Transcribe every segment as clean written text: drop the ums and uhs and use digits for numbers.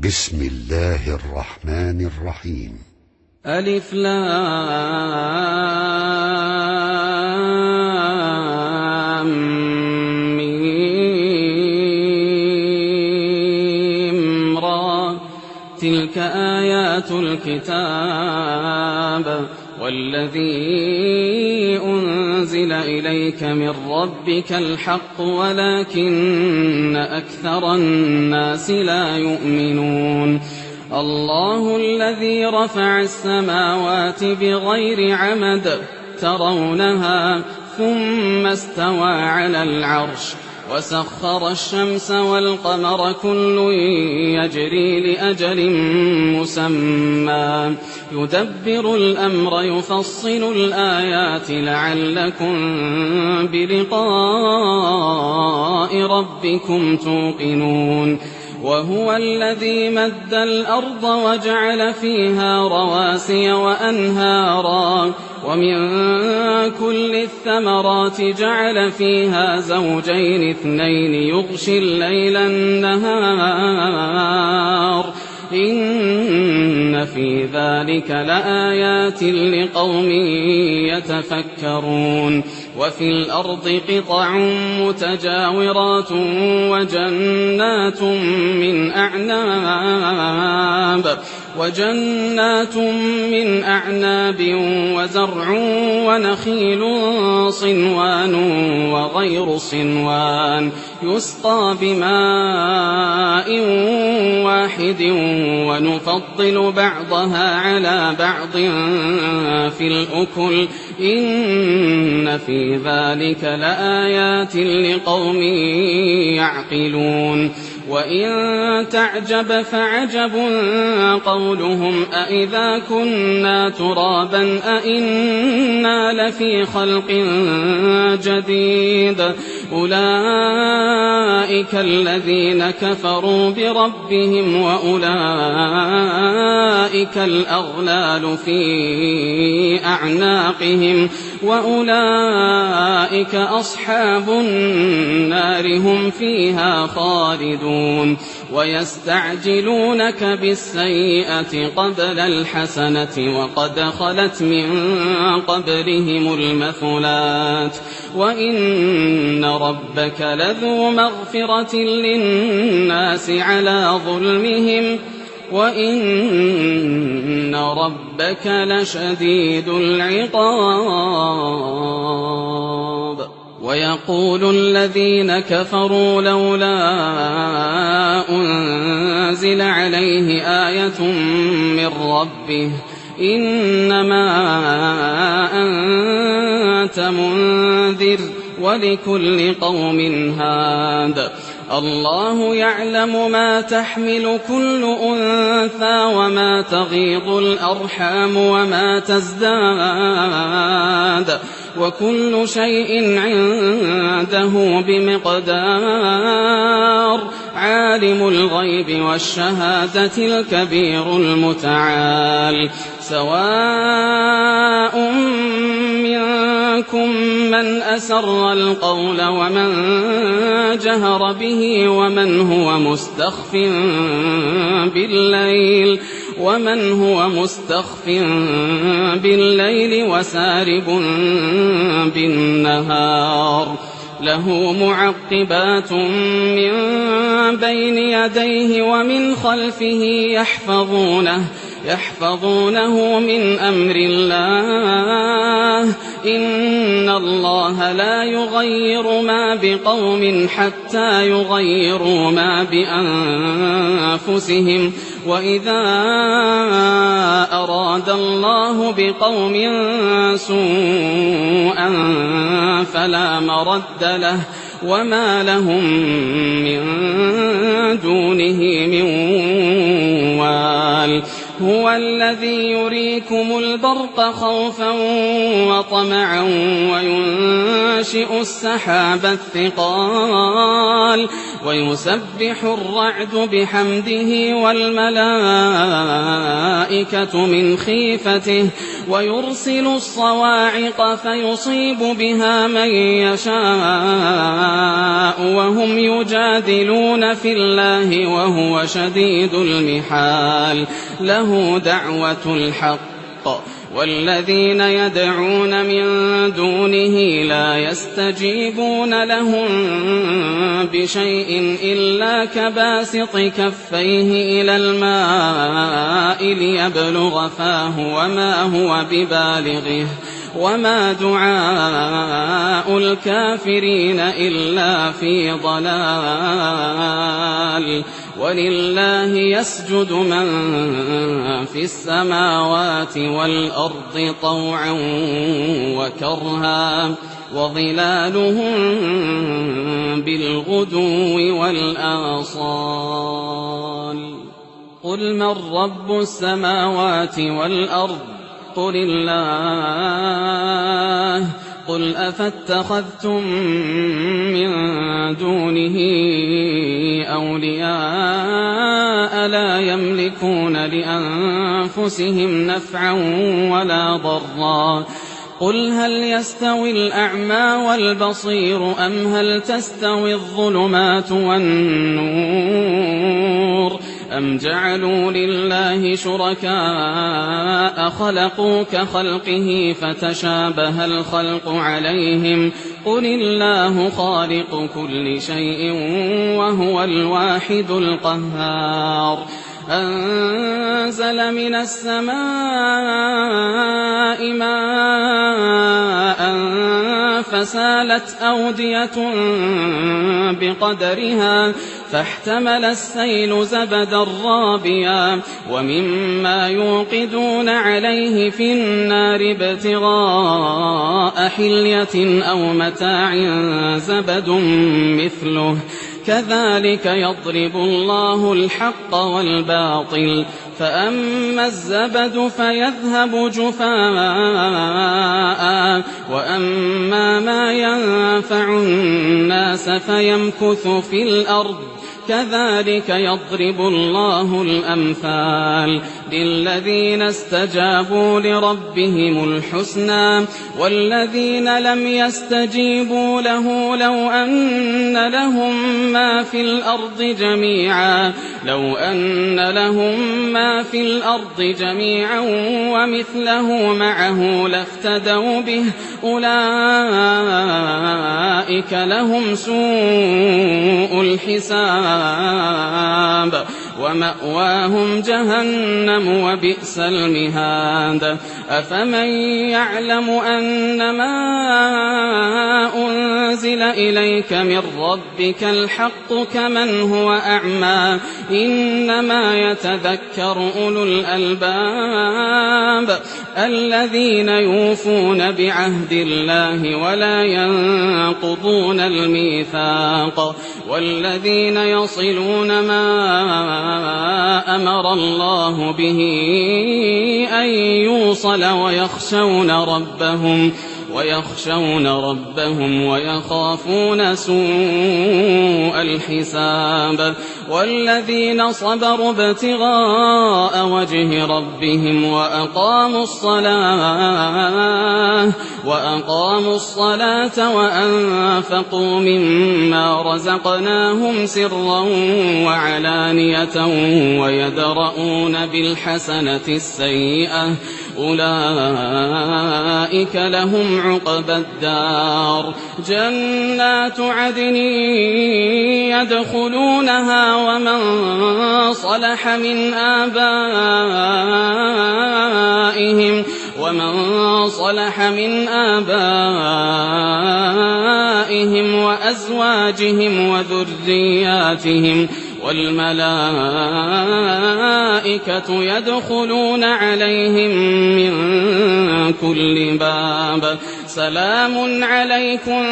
بسم الله الرحمن الرحيم. ألف لام ميم را تلك آيات الكتاب والذي أنزل إليك من ربك الحق ولكن أكثر الناس لا يؤمنون. الله الذي رفع السماوات بغير عمد ترونها ثم استوى على العرش وسخر الشمس والقمر كل يجري لأجل مسمى يدبر الأمر يفصل الآيات لعلكم بلقاء ربكم توقنون. وهو الذي مد الأرض وجعل فيها رواسي وأنهارا ومن كل الثمرات جعل فيها زوجين اثنين يغشي الليل النهار إن في ذلك لآيات لقوم يتفكرون. وفي الأرض قطع متجاورات وجنات من أعناب وزرع ونخيل صنوان وغير صنوان يسقى بماء واحد ونفضل بعضها على بعض في الأكل إن في ذلك لآيات لقوم يعقلون. وإن تعجب فعجب قولهم أإذا كنا ترابا أإنا لفي خلق جديد أولئك الذين كفروا بربهم وأولئك الأغلال في أعناقهم وأولئك أصحاب النار هم فيها خالدون. ويستعجلونك بالسيئة قبل الحسنة وقد خلت من قبلهم المثلات وإن ربك لذو مغفرة للناس على ظلمهم وإن ربك لشديد العقاب. ويقول الذين كفروا لولا أنزل عليه آية من ربه إنما أنت منذر ولكل قوم هاد الله يعلم ما تحمل كل أنثى وما تغيض الأرحام وما تزداد وكل شيء عنده بمقدار. عالم الغيب والشهادة الكبير المتعال. سواء منكم من أسر القول ومن جهر به ومن هو مستخف بالليل وسارب بالنهار. له معقبات من بين يديه ومن خلفه يحفظونه من أمر الله إن الله لا يغير ما بقوم حتى يغيروا ما بأنفسهم وإذا أراد الله بقوم سوءا فلا مرد له وما لهم من دونه من وال. هو الذي يريكم البرق خوفا وطمعا وينشئ السحاب الثقال ويسبح الرعد بحمده والملائكة من خيفته ويرسل الصواعق فيصيب بها من يشاء وهم يجادلون في الله وهو شديد المحال له دعوة الحق والذين يدعون من دونه لا يستجيبون لهم بشيء إلا كباسط كفيه إلى الماء ليبلغ فاه وما هو ببالغه وما دعاء الكافرين إلا في ضلال ولله يسجد من في السماوات والأرض طوعا وكرها وظلالهم بالغدو والآصال قل من رب السماوات والأرض قل الله قل أفاتخذتم من دونه أولياء لا يملكون لأنفسهم نفعا ولا ضرا قل هل يستوي الأعمى والبصير أم هل تستوي الظلمات والنور أم جعلوا لله شركاء خلقوا كخلقه فتشابه الخلق عليهم قل الله خالق كل شيء وهو الواحد القهار أنزل من السماء ماء فسالت أودية بقدرها فاحتمل السيل زبدا رابيا ومما يوقدون عليه في النار ابتغاء حلية أو متاع زبد مثله كذلك يضرب الله الحق والباطل فأما الزبد فيذهب جفاء وأما ما ينفع الناس فيمكث في الأرض كذلك يضرب الله الأمثال للذين استجابوا لربهم الحسنى والذين لم يستجيبوا له لو أن لهم ما في الأرض جميعا ومثله معه لافتدوا به أولئك لهم سوء الحساب ومأواهم جهنم وبئس المهاد أفمن يعلم أنما أنزل إليك من ربك الحق كمن هو أعمى إنما يتذكر أولو الألباب الذين يوفون بعهد الله ولا ينقضون الميثاق والذين يصلون ما أمر الله به أن يوصل ويخشون ربهم ويخافون سوء الحساب والذين صبروا ابتغاء وجه ربهم وأقاموا الصلاة وأنفقوا مما رزقناهم سرا وعلانية ويدرؤون بالحسنة السيئة أولئك لهم عقبى الدار جنات عدن يدخلونها ومن صلح من آبائهم وأزواجهم وذرياتهم والملائكة يدخلون عليهم من كل باب سلام عليكم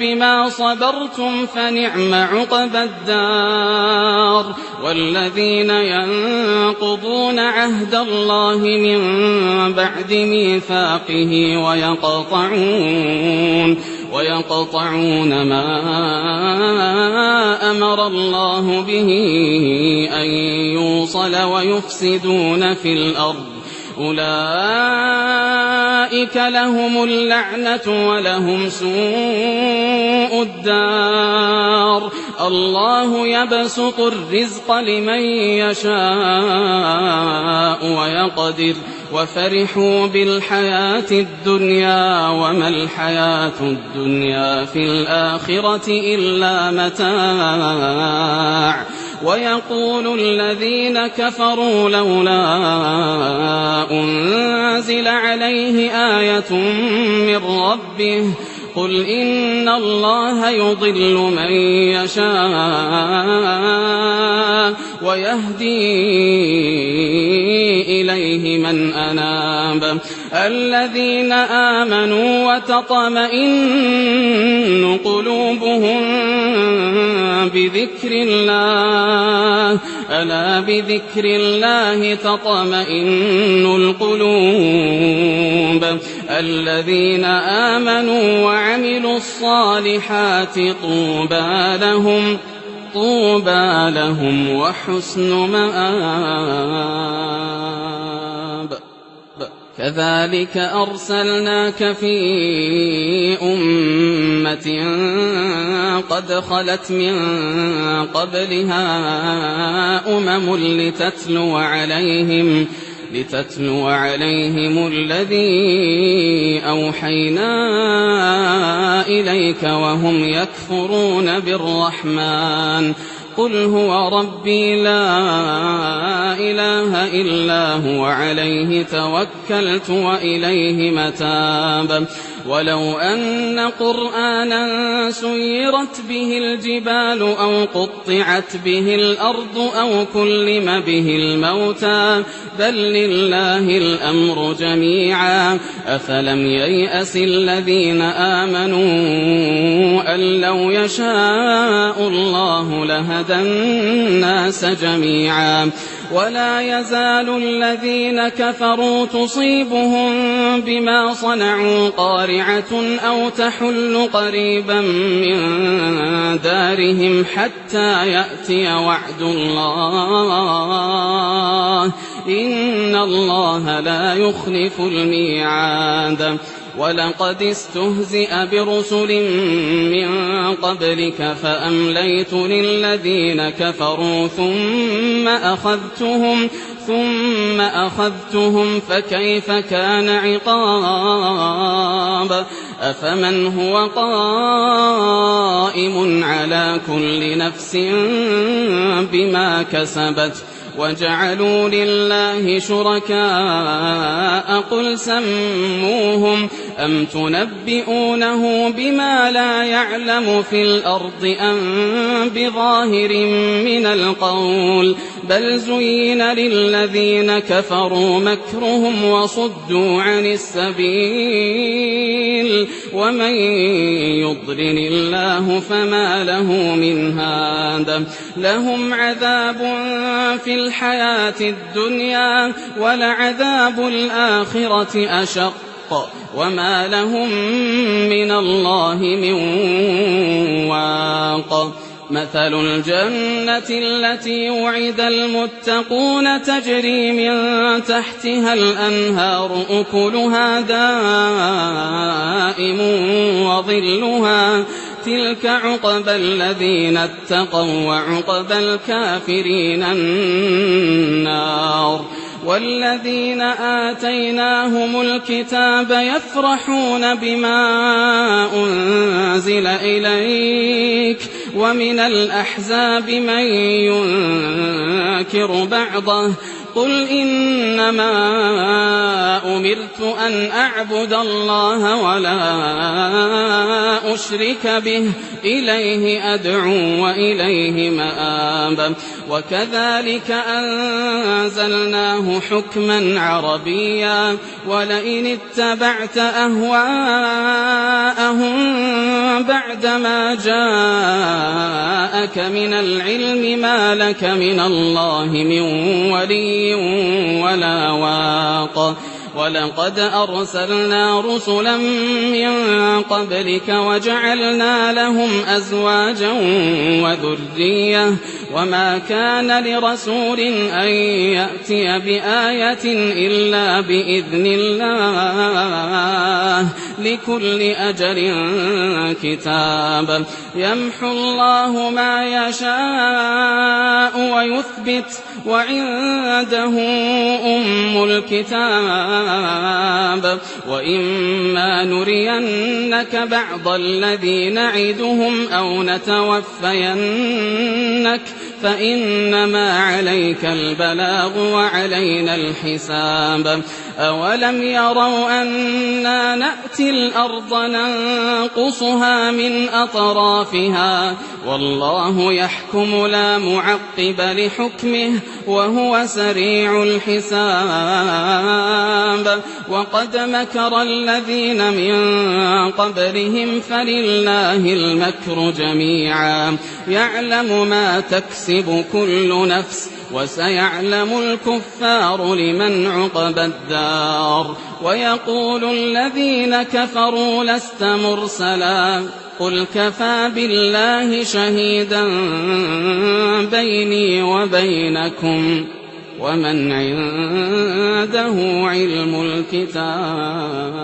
بما صبرتم فنعم عقبى الدار والذين ينقضون عهد الله من بعد ميثاقه ويقطعون ما أمر الله به أن يوصل ويفسدون في الأرض أولئك لهم اللعنة ولهم سوء الدار الله يبسط الرزق لمن يشاء ويقدر وفرحوا بالحياة الدنيا وما الحياة الدنيا في الآخرة إلا متاع ويقول الذين كفروا لولا أنزل عليه آية من ربه قل إن الله يضل من يشاء ويهدي إليه من أناب الذين آمنوا وتطمئن قلوبهم بذكر الله ألا بذكر الله تطمئن القلوب الذين آمنوا وعملوا الصالحات طوبى لهم وحسن مآب كذلك أرسلناك في أمة قد خلت من قبلها لتتلو عليهم الذي أوحينا إليك وهم يكفرون بالرحمن قل هو ربي لا إله إلا هو عليه توكلت وإليه متاب ولو أن قرآنا سيرت به الجبال أو قطعت به الأرض أو كلم به الموتى بل لله الأمر جميعا أفلم ييأس الذين آمنوا أن لو يشاء الله لهدى الناس جميعا ولا يزال الذين كفروا تصيبهم بما صنعوا قارعة أو تحل قريبا من دارهم حتى يأتي وعد الله إن الله لا يخلف الميعاد ولقد استهزئ برسل من قبلك فأمليت للذين كفروا ثم أخذتهم فكيف كان عقاب أفمن هو قائم على كل نفس بما كسبت وجعلوا لله شركاء قل سموهم أم تنبئونه بما لا يعلم في الأرض أم بظاهر من القول بل زين للذين كفروا مكرهم وصدوا عن السبيل ومن يضلل الله فما له من هاد لهم عذاب في الحياة الدنيا ولعذاب الآخرة أشق وما لهم من الله من واق مثل الجنة التي وعد المتقون تجري من تحتها الأنهار أكلها دائم وظلها تلك عقبى الذين اتقوا وعقبى الكافرين النار والذين آتيناهم الكتاب يفرحون بما أنزل إليك ومن الأحزاب من ينكر بعضه قل إنما أمرت أن أعبد الله ولا أشرك به إليه أدعو وإليه مآب وكذلك أنزلناه حكما عربيا ولئن اتبعت أهواءهم بعدما جاءك من العلم ما لك من الله من ولي ولا واق ولقد أرسلنا رسلا من قبلك وجعلنا لهم أزواجا وذرية وما كان لرسول أن يأتي بآية إلا بإذن الله لكل أجل كتاب يمحو الله ما يشاء ويثبت وعنده أم الكتاب وإما نرينك بعض الذي نعدهم أو نتوفينك فإنما عليك البلاغ وعلينا الحساب أولم يروا أنا نأتي الأرض ننقصها من أطرافها والله يحكم لا معقب لحكمه وهو سريع الحساب وقد مكر الذين من قبلهم فلله المكر جميعا يعلم ما تكسب كل نفس وسيعلم الكفار لمن عقبى الدار ويقول الذين كفروا لست مرسلا قل كفى بالله شهيدا بيني وبينكم ومن عنده علم الكتاب